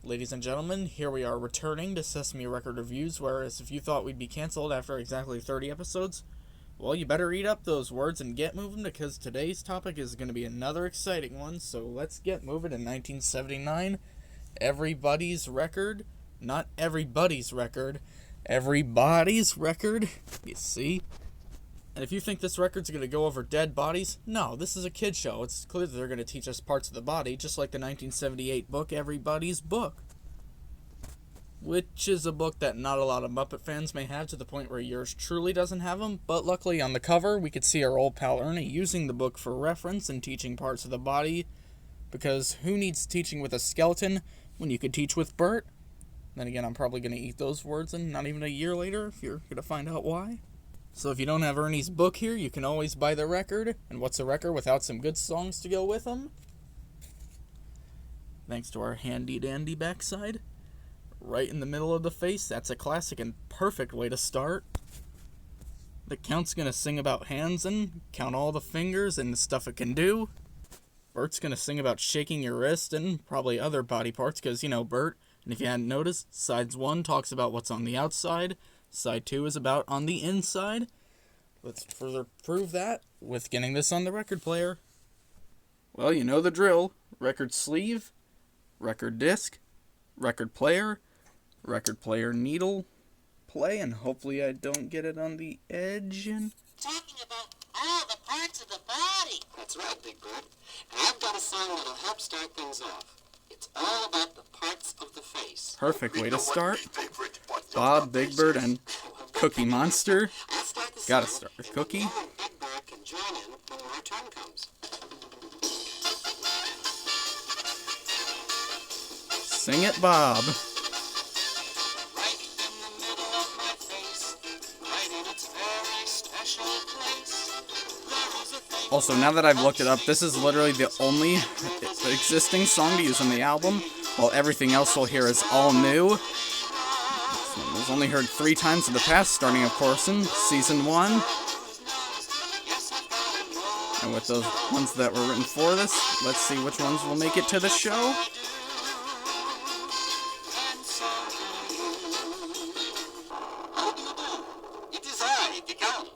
Ladies and gentlemen, here we are returning to Sesame Record Reviews, whereas if you thought we'd be canceled after exactly 30 episodes, well, you better eat up those words and get moving, because today's topic is going to be another exciting one, so let's get moving. In 1979, EveryBODY's record, not everybody's record, EveryBODY's record, you see? And if you think this record's going to go over dead bodies, no, this is a kid show. It's clear that they're going to teach us parts of the body, just like the 1978 book, EveryBODY's Book. Which is a book that not a lot of Muppet fans may have, to the point where yours truly doesn't have them. But luckily on the cover, we could see our old pal Ernie using the book for reference and teaching parts of the body. Because who needs teaching with a skeleton when you could teach with Bert? Then again, I'm probably going to eat those words, and not even a year later, if you're going to find out why. So if you don't have Ernie's book here, you can always buy the record. And what's a record without some good songs to go with them? Thanks to our handy-dandy backside. Right in the middle of the face, that's a classic and perfect way to start. The Count's gonna sing about hands and count all the fingers and the stuff it can do. Bert's gonna sing about shaking your wrist and probably other body parts, because, you know, Bert. And if you hadn't noticed, Sides 1 talks about what's on the outside. Side 2 is about on the inside. Let's further prove that with getting this on the record player. Well, you know the drill. Record sleeve, record disc, record player needle, play, and hopefully I don't get it on the edge. And talking about all the parts of the body. That's right, Big Bird. And I've got a song that'll help start things off. It's all about the parts of the face. Perfect way to start. Bob, Big Bird, and Cookie Monster. Gotta start with Cookie. Big Bird can join in when my turn comes. Sing it, Bob. Right in the middle of my face, right in its very special place, there is a thing. Also, now that I've looked it up, this is literally the only existing song to use on the album, while everything else we'll hear is all new. It was only heard 3 times in the past, starting, of course, in Season 1. And with those ones that were written for this, let's see which ones will make it to the show. How do you do? It is I, the Count.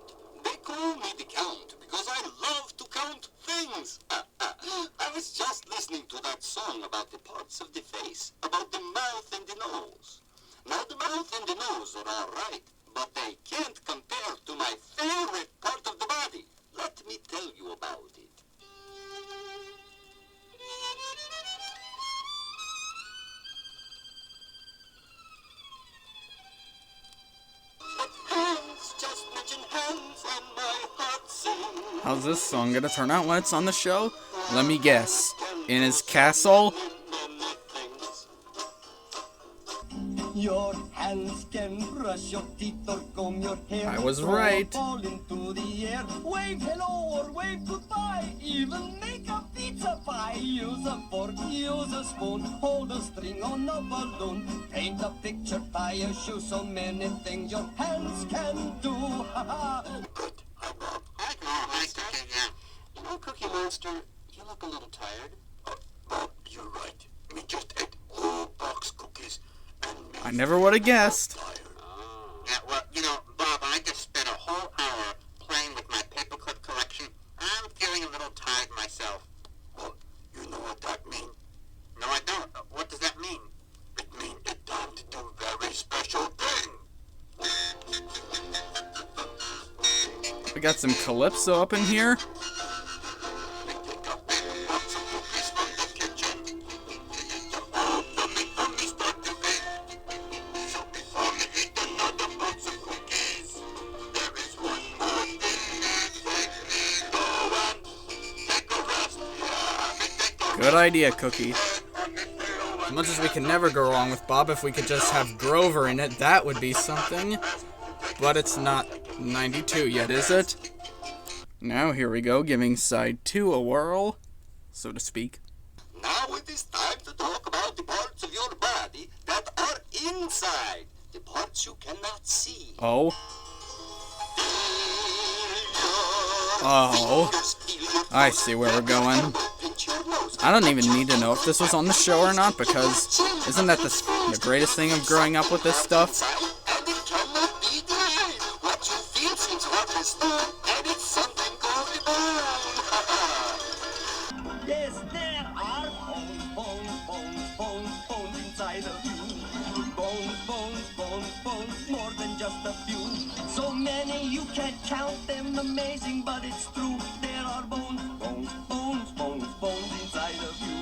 They call me the Count because I love to count things. I was just listening to that song about the parts of the face, about the mouth and the nose. Now, the mouth and the nose are all right, but they can't compare to my favorite part of the body. Let me tell you about it. But hands, just mention hands, and my heart sings. How's this song gonna turn out when it's on the show? Let me guess. In his castle? Your hands can brush your teeth or comb your hair. I was right. Fall into the air. Wave hello or wave goodbye. Even make a pizza pie. Use a fork, use a spoon. Hold a string on a balloon. Paint a picture, tie a shoe. So many things your hands can do. Ha ha. Good. Hi, Bob. Hi, Cookie. You know, Cookie Monster, you look a little tired. Bob, you're right. We just ate whole box cookies. I never would have guessed. Yeah, well, you know, Bob, I just spent a whole hour playing with my paperclip collection. I'm feeling a little tired myself. Well, you know what that means? No, I don't. What does that mean? It means it's time to do a very special thing. We got some calypso up in here. Good idea, Cookie. As much as we can never go wrong with Bob, if we could just have Grover in it, that would be something. But it's not 92 yet, is it? Now here we go, giving side 2 a whirl, so to speak. Now it is time to talk about the parts of your body that are inside. The parts you cannot see. Oh. Oh. I see where we're going. I don't even need to know if this was on the show or not, because Isn't that the greatest thing of growing up with this stuff? And it cannot be denied. What you feel seems heartless, and it's something called the bone. Yes, there are bones inside of you. Bones, more than just a few. So many you can't count them, amazing, but it's true. There are bones inside of you.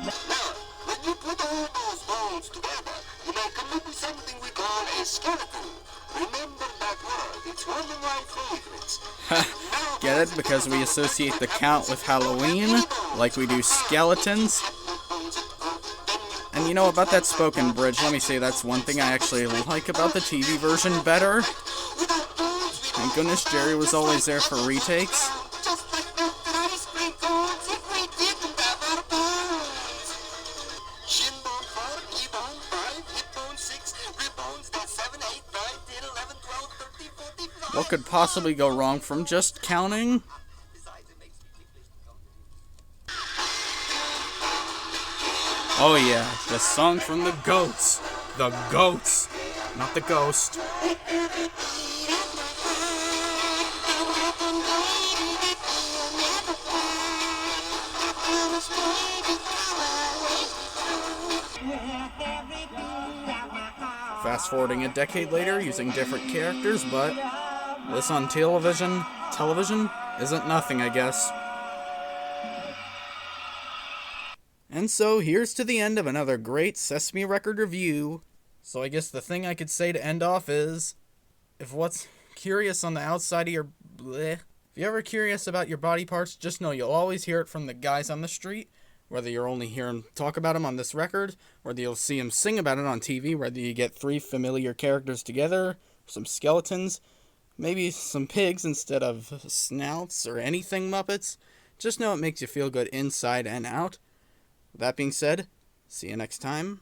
Now, when you put all those bones together, you may come up with something we call a skeleton. Remember that word, it's one of my favorites. Get it? Because we associate the count with Halloween, like we do skeletons. And you know, about that spoken bridge, let me say that's one thing I actually like about the TV version better. Thank goodness Jerry was always there for retakes. Just like melted ice cream cones if we didn't have our bones. Shin bone 4, knee bone 5, hip bone 6, rib bones, that's 7, 8, 9, 10, 11, 12, 13, 14, 15. What could possibly go wrong from just counting? Besides, it makes me ticklish to count it. Oh yeah, the song from the goats. The goats, not the ghost. Fast forwarding a decade later using different characters, but this on television isn't nothing, I guess. And so here's to the end of another great Sesame record review. So I guess the thing I could say to end off is, if what's curious on the outside of your bleh, if you're ever curious about your body parts, just know you'll always hear it from the guys on the street, whether you're only hearing talk about them on this record, whether you'll see them sing about it on TV, whether you get 3 familiar characters together, some skeletons, maybe some pigs instead of snouts or anything Muppets. Just know it makes you feel good inside and out. That being said, see you next time.